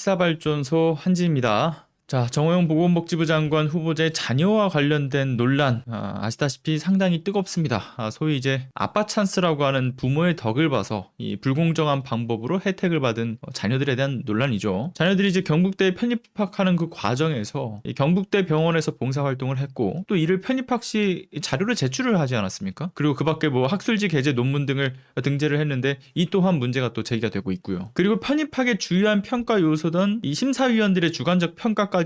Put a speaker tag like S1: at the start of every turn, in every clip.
S1: 시사발전소 한지입니다. 자, 정호영 보건복지부 장관 후보자의 자녀와 관련된 논란, 아시다시피 상당히 뜨겁습니다. 소위 이제 아빠 찬스라고 하는 부모의 덕을 봐서 이 불공정한 방법으로 혜택을 받은 자녀들에 대한 논란이죠. 자녀들이 이제 경북대에 편입학하는 그 과정에서 이 경북대 병원에서 봉사활동을 했고, 또 이를 편입학 시 자료를 제출을 하지 않았습니까? 그리고 그 밖에 뭐 학술지 게재 논문 등을 등재를 했는데 이 또한 문제가 또 제기가 되고 있고요. 그리고 편입학의 주요한 평가 요소던 이 심사위원들의 주관적 평가까지도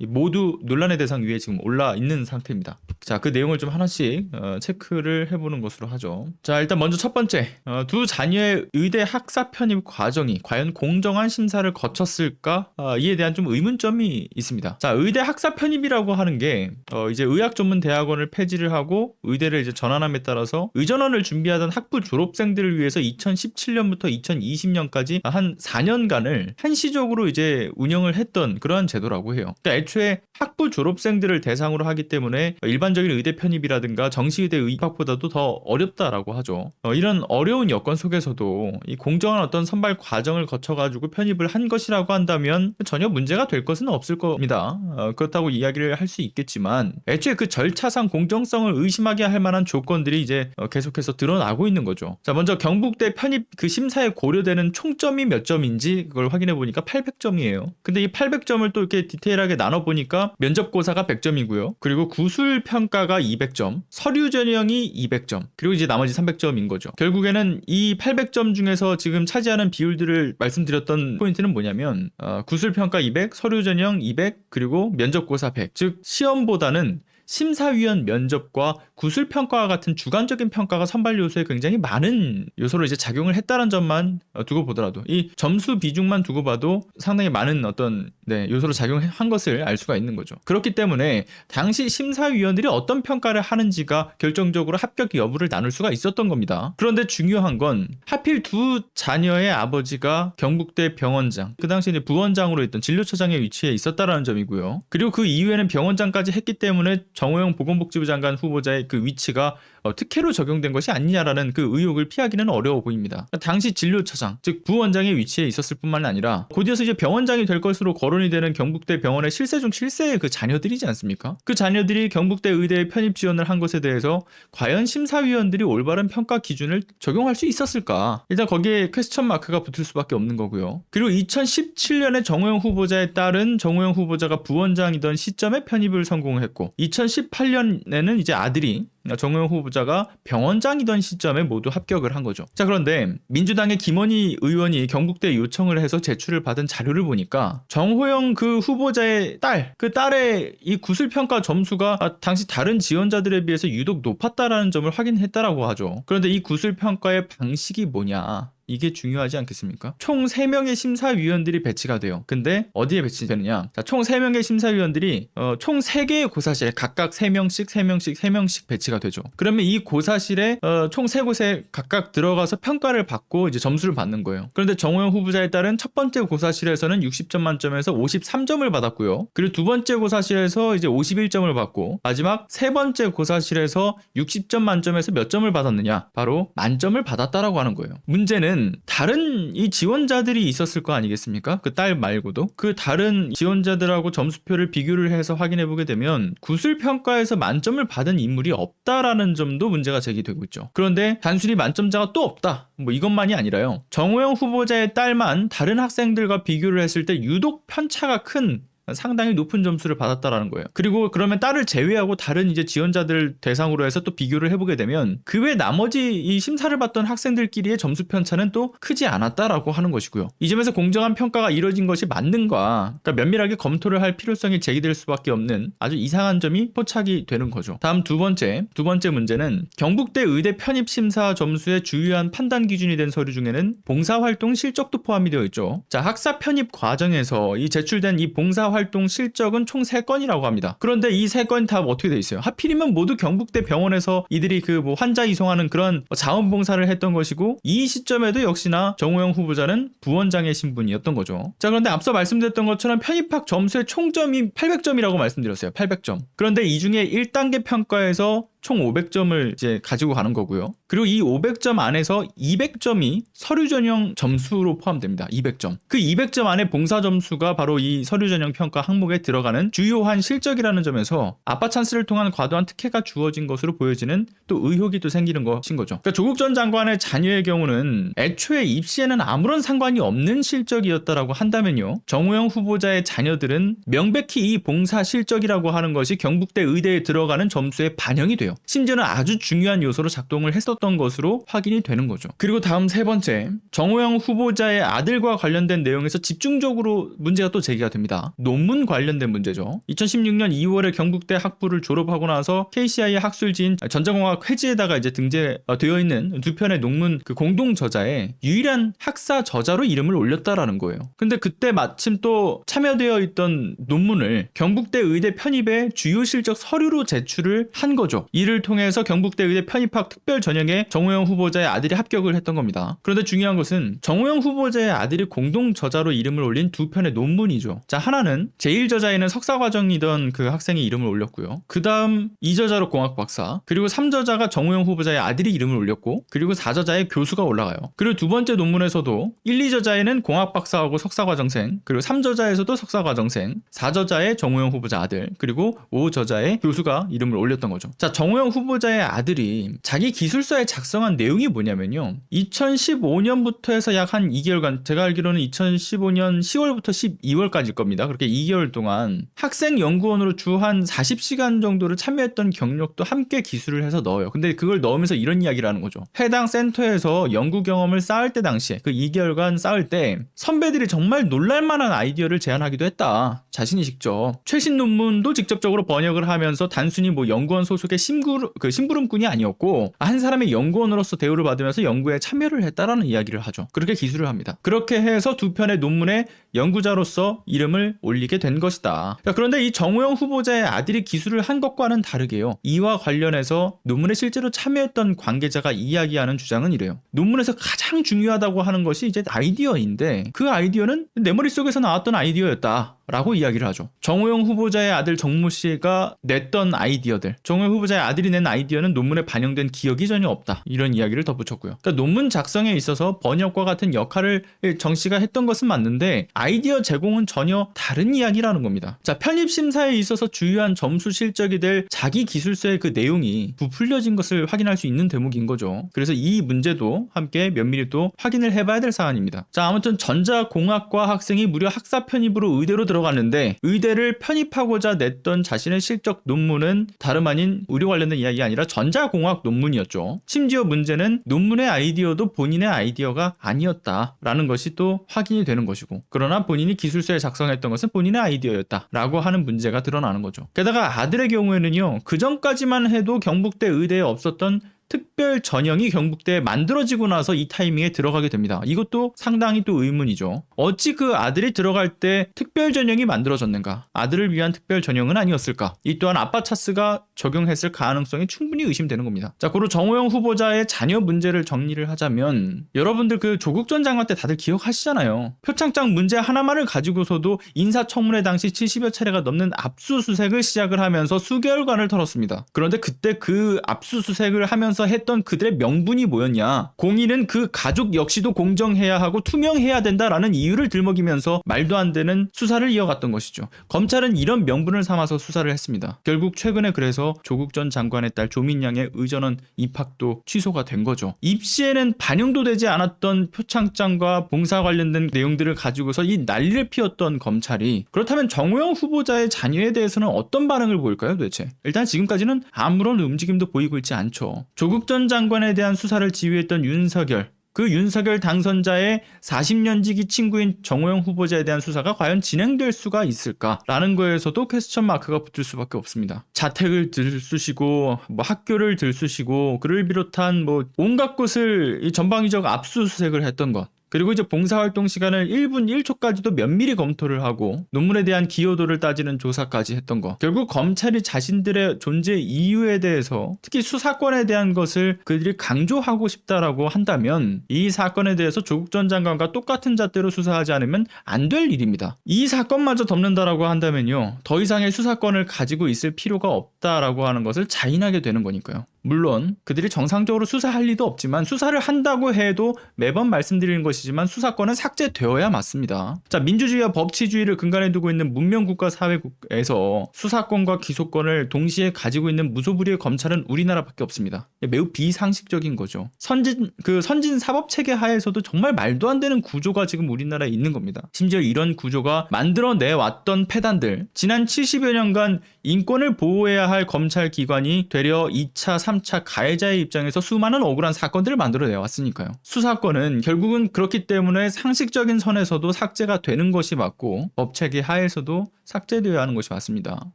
S1: 모두 논란의 대상 위에 지금 올라 있는 상태입니다. 자, 그 내용을 좀 하나씩 체크를 해보는 것으로 하죠. 자, 일단 먼저 첫 번째, 두 자녀의 의대 학사 편입 과정이 과연 공정한 심사를 거쳤을까? 이에 대한 좀 의문점이 있습니다. 자, 의대 학사 편입이라고 하는 게 이제 의학 전문 대학원을 폐지를 하고 의대를 이제 전환함에 따라서 의전원을 준비하던 학부 졸업생들을 위해서 2017년부터 2020년까지 한 4년간을 한시적으로 이제 운영을 했던 그러한 제도라고 해요. 그러니까 애초에 학부 졸업생들을 대상으로 하기 때문에 일반적인 의대 편입이라든가 정시의대 입학보다도 더 어렵다라고 하죠. 이런 어려운 여건 속에서도 이 공정한 어떤 선발 과정을 거쳐가지고 편입을 한 것이라고 한다면 전혀 문제가 될 것은 없을 겁니다. 그렇다고 이야기를 할 수 있겠지만 애초에 그 절차상 공정성을 의심하게 할 만한 조건들이 이제 계속해서 드러나고 있는 거죠. 자, 먼저 경북대 편입 그 심사에 고려되는 총점이 몇 점인지 그걸 확인해 보니까 800점이에요. 근데 이 800점을 또 이렇게 디테일하게 나눠보니까 면접고사가 100점이고요. 그리고 구술평가가 200점, 서류 전형이 200점, 그리고 이제 나머지 300점인 거죠. 결국에는 이 800점 중에서 지금 차지하는 비율들을 말씀드렸던 포인트는 뭐냐면 구술평가 200, 서류 전형 200, 그리고 면접고사 100. 즉 시험보다는 심사위원 면접과 구술평가와 같은 주관적인 평가가 선발 요소에 굉장히 많은 요소로 이제 작용을 했다는 점만 두고 보더라도 이 점수 비중만 두고 봐도 상당히 많은 어떤 요소로 작용한 것을 알 수가 있는 거죠. 그렇기 때문에 당시 심사위원들이 어떤 평가를 하는지가 결정적으로 합격 여부를 나눌 수가 있었던 겁니다. 그런데 중요한 건 하필 두 자녀의 아버지가 경북대 병원장, 그 당시 이제 부원장으로 있던 진료처장의 위치에 있었다라는 점이고요. 그리고 그 이후에는 병원장까지 했기 때문에 정호영 보건복지부 장관 후보자의 그 위치가 특혜로 적용된 것이 아니냐라는 그 의혹을 피하기는 어려워 보입니다. 당시 진료처장, 즉 부원장의 위치에 있었을 뿐만 아니라 곧이어서 이제 병원장이 될 것으로 거론이 되는 경북대 병원의 실세 중 실세의 그 자녀들이지 않습니까? 그 자녀들이 경북대 의대에 편입 지원을 한 것에 대해서 과연 심사위원들이 올바른 평가 기준을 적용할 수 있었을까? 일단 거기에 퀘스천 마크가 붙을 수밖에 없는 거고요. 그리고 2017년에 정호영 후보자의 딸은 정호영 후보자가 부원장이던 시점에 편입을 성공했고 2018년에는 이제 아들이 정호영 후보자가 병원장이던 시점에 모두 합격을 한 거죠. 자, 그런데 민주당의 김원희 의원이 경북대에 요청을 해서 제출을 받은 자료를 보니까 정호영 그 후보자의 딸, 그 딸의 이 구술평가 점수가 당시 다른 지원자들에 비해서 유독 높았다라는 점을 확인했다라고 하죠. 그런데 이 구술평가의 방식이 뭐냐? 이게 중요하지 않겠습니까? 총 3명의 심사위원들이 배치가 돼요. 근데 어디에 배치되느냐? 자, 총 3명의 심사위원들이 총 3개의 고사실에 각각 3명씩 배치가 되죠. 그러면 이 고사실에 총 3곳에 각각 들어가서 평가를 받고 이제 점수를 받는 거예요. 그런데 정호영 후보자의 딸은 첫 번째 고사실에서는 60점 만점에서 53점을 받았고요. 그리고 두 번째 고사실에서 이제 51점을 받고 마지막 세 번째 고사실에서 60점 만점에서 몇 점을 받았느냐? 바로 만점을 받았다라고 하는 거예요. 문제는 다른 이 지원자들이 있었을 거 아니겠습니까? 그 딸 말고도 그 다른 지원자들하고 점수표를 비교를 해서 확인해 보게 되면 구술평가에서 만점을 받은 인물이 없다라는 점도 문제가 제기되고 있죠. 그런데 단순히 만점자가 또 없다, 뭐 이것만이 아니라요, 정호영 후보자의 딸만 다른 학생들과 비교를 했을 때 유독 편차가 큰 상당히 높은 점수를 받았다라는 거예요. 그리고 그러면 딸을 제외하고 다른 이제 지원자들 대상으로 해서 또 비교를 해보게 되면 그 외 나머지 이 심사를 받던 학생들끼리의 점수 편차는 또 크지 않았다라고 하는 것이고요. 이 점에서 공정한 평가가 이루어진 것이 맞는가, 그러니까 면밀하게 검토를 할 필요성이 제기될 수밖에 없는 아주 이상한 점이 포착이 되는 거죠. 다음 두 번째 문제는 경북대 의대 편입 심사 점수의 주요한 판단 기준이 된 서류 중에는 봉사활동 실적도 포함이 되어 있죠. 자, 학사 편입 과정에서 이 제출된 이 봉사활동 실적은 총 3건이라고 합니다. 그런데 이 3건이 다 어떻게 돼 있어요? 하필이면 모두 경북대 병원에서 이들이 그 뭐 환자 이송하는 그런 자원봉사를 했던 것이고, 이 시점에도 역시나 정호영 후보자는 부원장의 신분이었던 거죠. 자, 그런데 앞서 말씀드렸던 것처럼 편입학 점수의 총점이 800점이라고 말씀드렸어요. 800점. 그런데 이 중에 1단계 평가에서 총 500점을 이제 가지고 가는 거고요. 그리고 이 500점 안에서 200점이 서류 전형 점수로 포함됩니다. 200점. 그 200점 안에 봉사 점수가 바로 이 서류 전형 평가 항목에 들어가는 주요한 실적이라는 점에서 아빠 찬스를 통한 과도한 특혜가 주어진 것으로 보여지는 또 의혹이 또 생기는 것인 거죠. 그러니까 조국 전 장관의 자녀의 경우는 애초에 입시에는 아무런 상관이 없는 실적이었다라고 한다면요. 정호영 후보자의 자녀들은 명백히 이 봉사 실적이라고 하는 것이 경북대 의대에 들어가는 점수에 반영이 돼요. 심지어는 아주 중요한 요소로 작동을 했었던 것으로 확인이 되는 거죠. 그리고 다음 세 번째, 정호영 후보자의 아들과 관련된 내용에서 집중적으로 문제가 또 제기가 됩니다. 논문 관련된 문제죠. 2016년 2월에 경북대 학부를 졸업하고 나서 KCI의 학술지인 전자공학 회지에다가 이제 등재되어 있는 두 편의 논문 그 공동 저자에 유일한 학사 저자로 이름을 올렸다라는 거예요. 근데 그때 마침 또 참여되어 있던 논문을 경북대 의대 편입의 주요 실적 서류로 제출을 한 거죠. 이를 통해서 경북대 의대 편입학 특별 전형에 정호영 후보자의 아들이 합격을 했던 겁니다. 그런데 중요한 것은 정호영 후보자의 아들이 공동 저자로 이름을 올린 두 편의 논문이죠. 자, 하나는 제1저자에는 석사과정이던 그 학생이 이름을 올렸고요. 그 다음 2저자로 공학 박사, 그리고 3저자가 정호영 후보자의 아들이 이름을 올렸고, 그리고 4저자의 교수가 올라가요. 그리고 두 번째 논문에서도 1, 2저자에는 공학 박사하고 석사과정생, 그리고 3저자에서도 석사과정생, 4저자의 정호영 후보자 아들, 그리고 5저자의 교수가 이름을 올렸던 거죠. 자, 정호영 후보자의 아들이 자기 기술서에 작성한 내용이 뭐냐면요. 2015년부터 해서 약 한 2개월간, 제가 알기로는 2015년 10월부터 12월까지일 겁니다. 그렇게 2개월 동안 학생 연구원으로 주 한 40시간 정도를 참여했던 경력도 함께 기술을 해서 넣어요. 근데 그걸 넣으면서 이런 이야기를 하는 거죠. 해당 센터에서 연구 경험을 쌓을 때 당시에 그 2개월간 쌓을 때 선배들이 정말 놀랄만한 아이디어를 제안하기도 했다. 자신이 직접 최신 논문도 직접적으로 번역을 하면서 단순히 뭐 연구원 소속의 심부름꾼이 아니었고 한 사람의 연구원으로서 대우를 받으면서 연구에 참여를 했다라는 이야기를 하죠. 그렇게 기술을 합니다. 그렇게 해서 두 편의 논문에 연구자로서 이름을 올리게 된 것이다. 그런데 이 정호영 후보자의 아들이 기술을 한 것과는 다르게요. 이와 관련해서 논문에 실제로 참여했던 관계자가 이야기하는 주장은 이래요. 논문에서 가장 중요하다고 하는 것이 이제 아이디어인데 그 아이디어는 내 머릿속에서 나왔던 아이디어였다. 라고 이야기를 하죠. 정호영 후보자의 아들 정모 씨가 냈던 아이디어들, 정호영 후보자의 아들이 낸 아이디어는 논문에 반영된 기억이 전혀 없다. 이런 이야기를 덧붙였고요. 그러니까 논문 작성에 있어서 번역과 같은 역할을 정 씨가 했던 것은 맞는데 아이디어 제공은 전혀 다른 이야기라는 겁니다. 자, 편입 심사에 있어서 주요한 점수 실적이 될 자기 기술서의 그 내용이 부풀려진 것을 확인할 수 있는 대목인 거죠. 그래서 이 문제도 함께 면밀히 또 확인을 해봐야 될 사안입니다. 자, 아무튼 전자공학과 학생이 무려 학사 편입으로 의대로 들어갔는데 의대를 편입하고자 냈던 자신의 실적 논문은 다름 아닌 의료 관련된 이야기가 아니라 전자공학 논문이었죠. 심지어 문제는 논문의 아이디어도 본인의 아이디어가 아니었다라는 것이 또 확인이 되는 것이고, 그러나 본인이 기술서에 작성했던 것은 본인의 아이디어였다라고 하는 문제가 드러나는 거죠. 게다가 아들의 경우에는요, 그 전까지만 해도 경북대 의대에 없었던 특별 전형이 경북대에 만들어지고 나서 이 타이밍에 들어가게 됩니다. 이것도 상당히 또 의문이죠. 어찌 그 아들이 들어갈 때 특별 전형이 만들어졌는가? 아들을 위한 특별 전형은 아니었을까? 이 또한 아빠 차스가 적용했을 가능성이 충분히 의심되는 겁니다. 자, 그리고 정호영 후보자의 자녀 문제를 정리를 하자면 여러분들 그 조국 전 장관 때 다들 기억하시잖아요. 표창장 문제 하나만을 가지고서도 인사청문회 당시 70여 차례가 넘는 압수수색을 시작을 하면서 수개월간을 털었습니다. 그런데 그때 그 압수수색을 하면서 했던 그들의 명분이 뭐였냐? 공인은 그 가족 역시도 공정해야 하고 투명해야 된다라는 이유를 들먹이면서 말도 안 되는 수사를 이어갔던 것이죠. 검찰은 이런 명분을 삼아서 수사를 했습니다. 결국 최근에 그래서 조국 전 장관의 딸 조민양의 의전원 입학도 취소가 된 거죠. 입시에는 반영도 되지 않았던 표창장과 봉사 관련된 내용들을 가지고서 이 난리를 피웠던 검찰이 그렇다면 정호영 후보자의 자녀에 대해서는 어떤 반응을 보일까요, 도대체? 일단 지금까지는 아무런 움직임도 보이고 있지 않죠. 조국 전 장관에 대한 수사를 지휘했던 윤석열, 그 윤석열 당선자의 40년 지기 친구인 정호영 후보자에 대한 수사가 과연 진행될 수가 있을까라는 거에서도 퀘스천 마크가 붙을 수밖에 없습니다. 자택을 들쑤시고 뭐 학교를 들쑤시고 그를 비롯한 뭐 온갖 곳을 이 전방위적 압수수색을 했던 것, 그리고 이제 봉사활동 시간을 1분 1초까지도 면밀히 검토를 하고 논문에 대한 기여도를 따지는 조사까지 했던 거. 결국 검찰이 자신들의 존재 이유에 대해서 특히 수사권에 대한 것을 그들이 강조하고 싶다라고 한다면 이 사건에 대해서 조국 전 장관과 똑같은 잣대로 수사하지 않으면 안 될 일입니다. 이 사건마저 덮는다라고 한다면요, 더 이상의 수사권을 가지고 있을 필요가 없다라고 하는 것을 자인하게 되는 거니까요. 물론 그들이 정상적으로 수사할 리도 없지만 수사를 한다고 해도 매번 말씀드리는 것이지만 수사권은 삭제되어야 맞습니다. 자, 민주주의와 법치주의를 근간에 두고 있는 문명국가 사회국에서 수사권과 기소권을 동시에 가지고 있는 무소불위의 검찰은 우리나라밖에 없습니다. 매우 비상식적인 거죠. 선진 사법 체계 하에서도 정말 말도 안 되는 구조가 지금 우리나라에 있는 겁니다. 심지어 이런 구조가 만들어내 왔던 패단들, 지난 70여 년간 인권을 보호해야 할 검찰 기관이 되려 2차, 3차 가해자의 입장에서 수많은 억울한 사건들을 만들어내왔으니까요. 수사권은 결국은 그렇기 때문에 상식적인 선에서도 삭제가 되는 것이 맞고 법체계 하에서도 삭제되어야 하는 것이 맞습니다.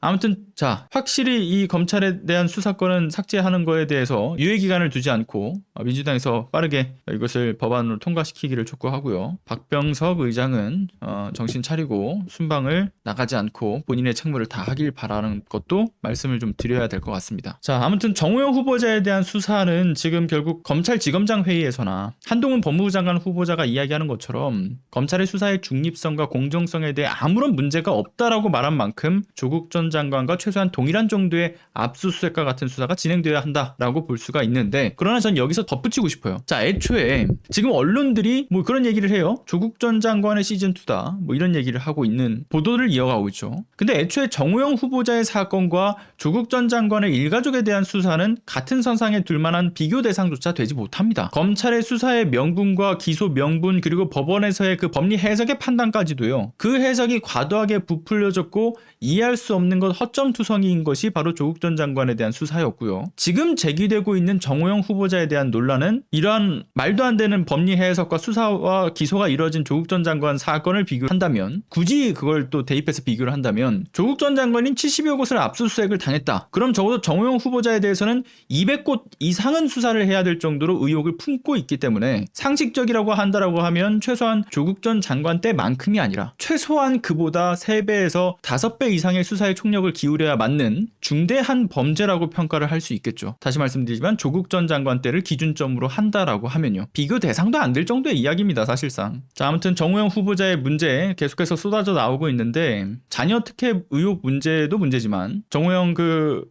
S1: 아무튼 자, 확실히 이 검찰에 대한 수사권은 삭제하는 거에 대해서 유예기간을 두지 않고 민주당에서 빠르게 이것을 법안으로 통과시키기를 촉구하고요. 박병석 의장은 정신 차리고 순방을 나가지 않고 본인의 책무를 다하길 바라는 것도 말씀을 좀 드려야 될 것 같습니다. 자, 아무튼 정호영 후보자에 대한 수사는 지금 결국 검찰지검장 회의에서나 한동훈 법무부 장관 후보자가 이야기하는 것처럼 검찰의 수사의 중립성과 공정성에 대해 아무런 문제가 없다라고 말한 만큼 조국 전 장관과 최소한 동일한 정도의 압수수색과 같은 수사가 진행되어야 한다라고 볼 수가 있는데, 그러나 전 여기서 덧붙이고 싶어요. 자, 애초에 지금 언론들이 뭐 그런 얘기를 해요. 조국 전 장관의 시즌2다 뭐 이런 얘기를 하고 있는 보도를 이어가고 있죠. 근데 애초에 정호영 후보자의 사건과 조국 전 장관의 일가족에 대한 수사는 같은 선상에 둘 만한 비교 대상조차 되지 못합니다. 검찰의 수사의 명분과 기소 명분, 그리고 법원에서의 그 법리 해석의 판단까지도요, 그 해석이 과도하게 부풀려졌고 이해할 수 없는 것 허점투성이인 것이 바로 조국 전 장관에 대한 수사였고요. 지금 제기되고 있는 정호영 후보자에 대한 논란은 이러한 말도 안 되는 법리 해석과 수사와 기소가 이뤄진 조국 전 장관 사건을 비교한다면, 굳이 그걸 또 대입해서 비교를 한다면 조국 전 장관이 70여 곳을 압수수색을 당했다. 그럼 적어도 정호영 후보자에 대해서는 200곳 이상은 수사를 해야 될 정도로 의혹을 품고 있기 때문에 상식적이라고 한다라고 하면 최소한 조국 전 장관 때만큼이 아니라 최소한 그보다 3배에서 5배 이상의 수사의 총력을 기울여야 맞는 중대한 범죄라고 평가를 할 수 있겠죠. 다시 말씀드리지만 조국 전 장관 때를 기준점으로 한다라고 하면요, 비교 대상도 안 될 정도의 이야기입니다, 사실상. 자, 아무튼 정호영 후보자의 문제 계속해서 쏟아져 나오고 있는데, 자녀 특혜 의혹 문제도 문제지만 정호영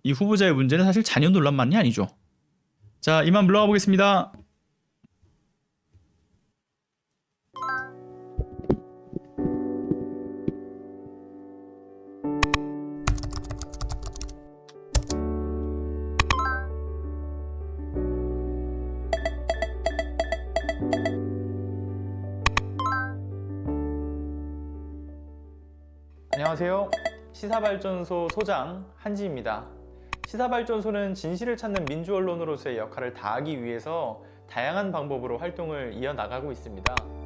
S1: 이 후보자의 문제는 사실 자녀 논란만이 아니죠. 자, 이만 물러가 보겠습니다. 안녕하세요. 시사발전소 소장 한지입니다. 시사발전소는 진실을 찾는 민주언론으로서의 역할을 다하기 위해서 다양한 방법으로 활동을 이어나가고 있습니다.